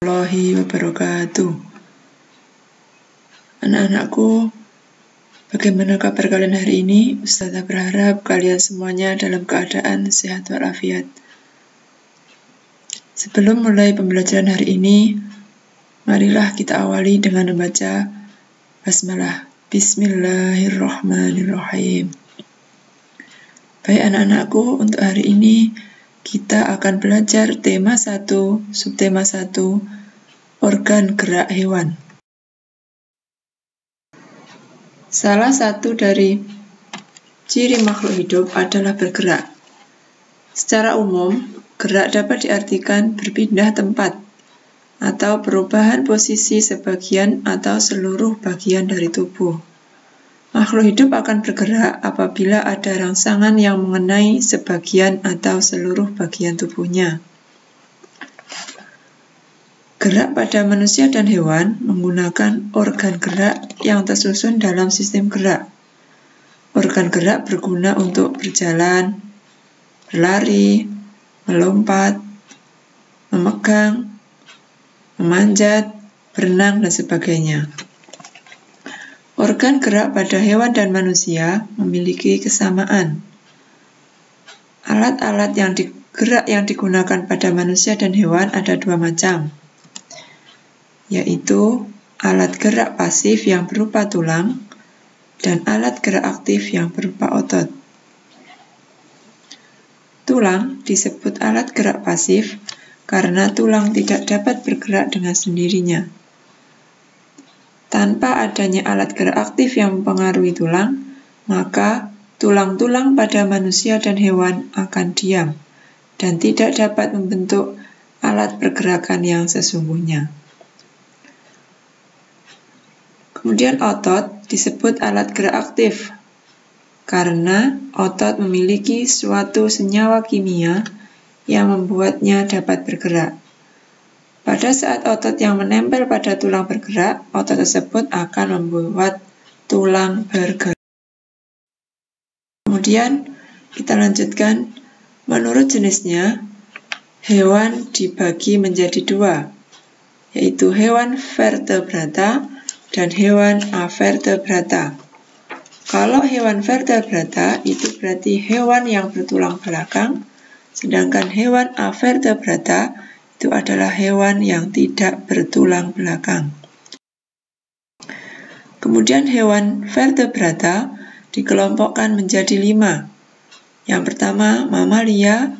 Warahmatullahi wabarakatuh. Anak-anakku, bagaimana kabar kalian hari ini? Ustazah berharap kalian semuanya dalam keadaan sehat walafiat. Sebelum mulai pembelajaran hari ini, marilah kita awali dengan membaca basmalah. Bismillahirrahmanirrahim. Baik anak-anakku, untuk hari ini kita akan belajar tema 1, subtema 1, organ gerak hewan. Salah satu dari ciri makhluk hidup adalah bergerak. Secara umum, gerak dapat diartikan berpindah tempat atau perubahan posisi sebagian atau seluruh bagian dari tubuh. Makhluk hidup akan bergerak apabila ada rangsangan yang mengenai sebagian atau seluruh bagian tubuhnya. Gerak pada manusia dan hewan menggunakan organ gerak yang tersusun dalam sistem gerak. Organ gerak berguna untuk berjalan, berlari, melompat, memegang, memanjat, berenang, dan sebagainya. Organ gerak pada hewan dan manusia memiliki kesamaan. Alat-alat gerak yang digunakan pada manusia dan hewan ada dua macam, yaitu alat gerak pasif yang berupa tulang dan alat gerak aktif yang berupa otot. Tulang disebut alat gerak pasif karena tulang tidak dapat bergerak dengan sendirinya. Tanpa adanya alat gerak aktif yang mempengaruhi tulang, maka tulang-tulang pada manusia dan hewan akan diam dan tidak dapat membentuk alat pergerakan yang sesungguhnya. Kemudian otot disebut alat gerak aktif karena otot memiliki suatu senyawa kimia yang membuatnya dapat bergerak. Pada saat otot yang menempel pada tulang bergerak, otot tersebut akan membuat tulang bergerak. Kemudian kita lanjutkan, menurut jenisnya, hewan dibagi menjadi dua, yaitu hewan vertebrata dan hewan avertebrata. Kalau hewan vertebrata itu berarti hewan yang bertulang belakang, sedangkan hewan avertebrata itu adalah hewan yang tidak bertulang belakang. Kemudian hewan vertebrata dikelompokkan menjadi 5. Yang pertama mamalia,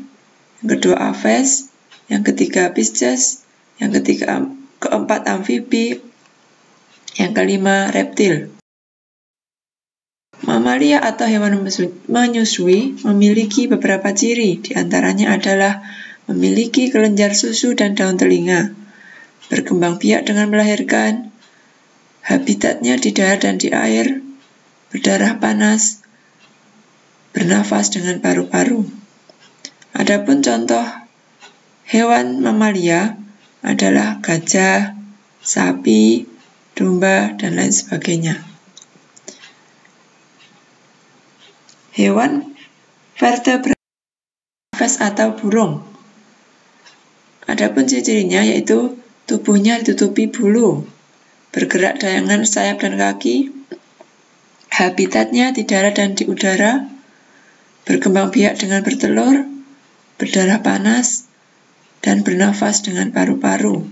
yang kedua aves, yang ketiga pisces, yang keempat amfibi, yang kelima reptil. Mamalia atau hewan menyusui memiliki beberapa ciri, diantaranya adalah memiliki kelenjar susu dan daun telinga, berkembang biak dengan melahirkan, habitatnya di darat dan di air, berdarah panas, bernafas dengan paru-paru. Adapun contoh hewan mamalia adalah gajah, sapi, domba, dan lain sebagainya. Hewan vertebrata atau burung. Adapun ciri-cirinya yaitu tubuhnya ditutupi bulu, bergerak dengan sayap dan kaki, habitatnya di darat dan di udara, berkembang biak dengan bertelur, berdarah panas, dan bernafas dengan paru-paru.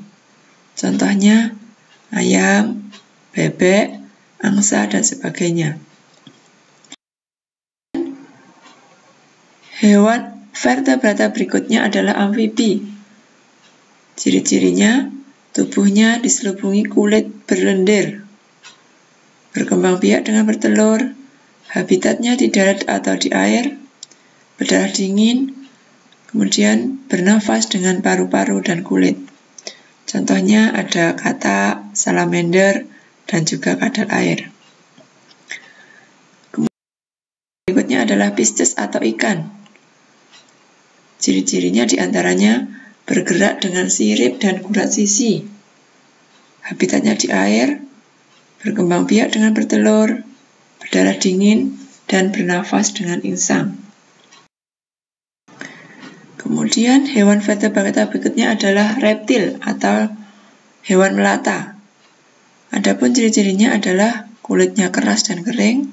Contohnya ayam, bebek, angsa, dan sebagainya. Hewan vertebrata berikutnya adalah amfibi. Ciri-cirinya, tubuhnya diselubungi kulit berlendir, berkembang biak dengan bertelur, habitatnya di darat atau di air, berdarah dingin, kemudian bernafas dengan paru-paru dan kulit. Contohnya ada katak, salamander, dan juga kadal air. Kemudian berikutnya adalah pisces atau ikan. Ciri-cirinya diantaranya bergerak dengan sirip dan gurat sisi, habitatnya di air, berkembang biak dengan bertelur, berdarah dingin, dan bernafas dengan insang. Kemudian hewan vertebrata berikutnya adalah reptil atau hewan melata. Adapun ciri-cirinya adalah kulitnya keras dan kering,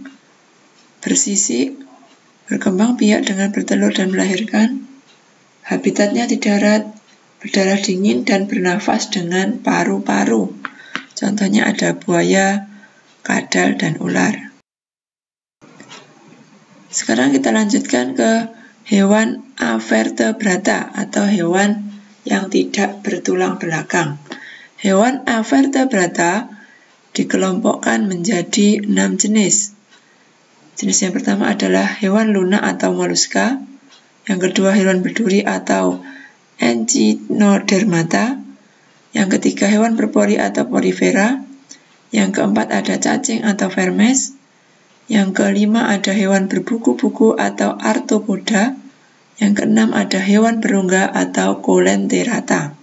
bersisik, berkembang biak dengan bertelur dan melahirkan, habitatnya di darat, berdarah dingin dan bernafas dengan paru-paru. Contohnya ada buaya, kadal, dan ular. Sekarang kita lanjutkan ke hewan avertebrata atau hewan yang tidak bertulang belakang. Hewan avertebrata dikelompokkan menjadi 6 jenis. Jenis yang pertama adalah hewan lunak atau moluska, yang kedua hewan berduri atau echinodermata, yang ketiga hewan berpori atau porifera, yang keempat ada cacing atau vermes, yang kelima ada hewan berbuku-buku atau arthropoda, yang keenam ada hewan berungga atau coelenterata.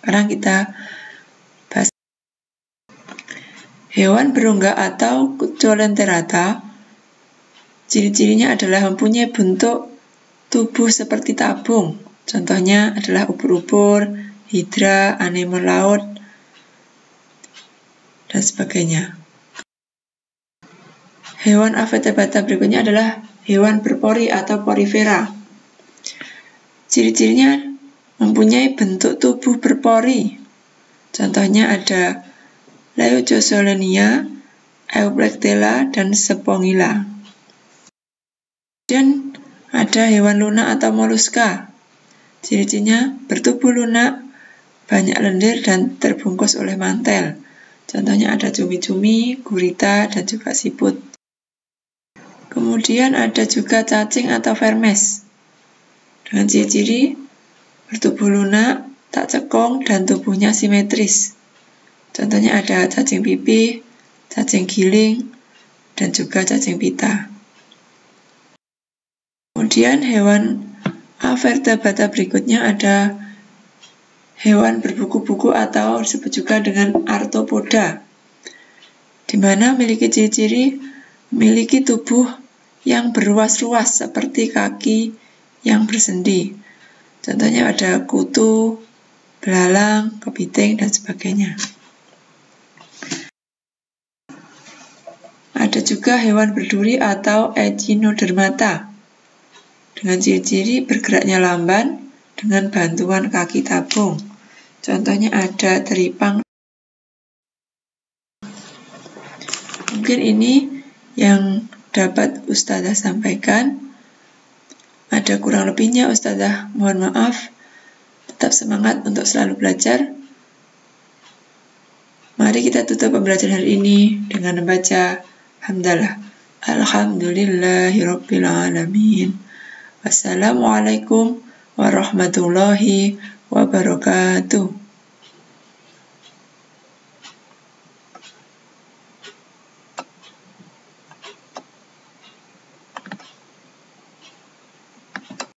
Sekarang kita bahas hewan berungga atau coelenterata. Ciri-cirinya adalah mempunyai bentuk tubuh seperti tabung. Contohnya adalah ubur-ubur, hidra, anemon laut, dan sebagainya. Hewan avertebrata berikutnya adalah hewan berpori atau porifera. Ciri-cirinya mempunyai bentuk tubuh berpori. Contohnya ada Leucosolenia, Euplectella, dan Spongilla. Dan ada hewan lunak atau moluska. Ciri-cirinya bertubuh lunak, banyak lendir, dan terbungkus oleh mantel. Contohnya ada cumi-cumi, gurita, dan juga siput. Kemudian ada juga cacing atau vermes. Dengan ciri-ciri bertubuh lunak, tak cekung, dan tubuhnya simetris. Contohnya ada cacing pipih, cacing giling, dan juga cacing pita. Kemudian hewan avertebrata berikutnya ada hewan berbuku-buku atau disebut juga dengan arthropoda, di mana memiliki ciri-ciri memiliki tubuh yang berruas-ruas seperti kaki yang bersendi. Contohnya ada kutu, belalang, kepiting, dan sebagainya. Ada juga hewan berduri atau echinodermata, dengan ciri-ciri bergeraknya lamban dengan bantuan kaki tabung. Contohnya ada teripang. Mungkin ini yang dapat Ustazah sampaikan. Ada kurang lebihnya Ustazah mohon maaf. Tetap semangat untuk selalu belajar. Mari kita tutup pembelajaran hari ini dengan membaca hamdalah. Alhamdulillahirabbil alamin. Wassalamualaikum warahmatullahi wabarakatuh.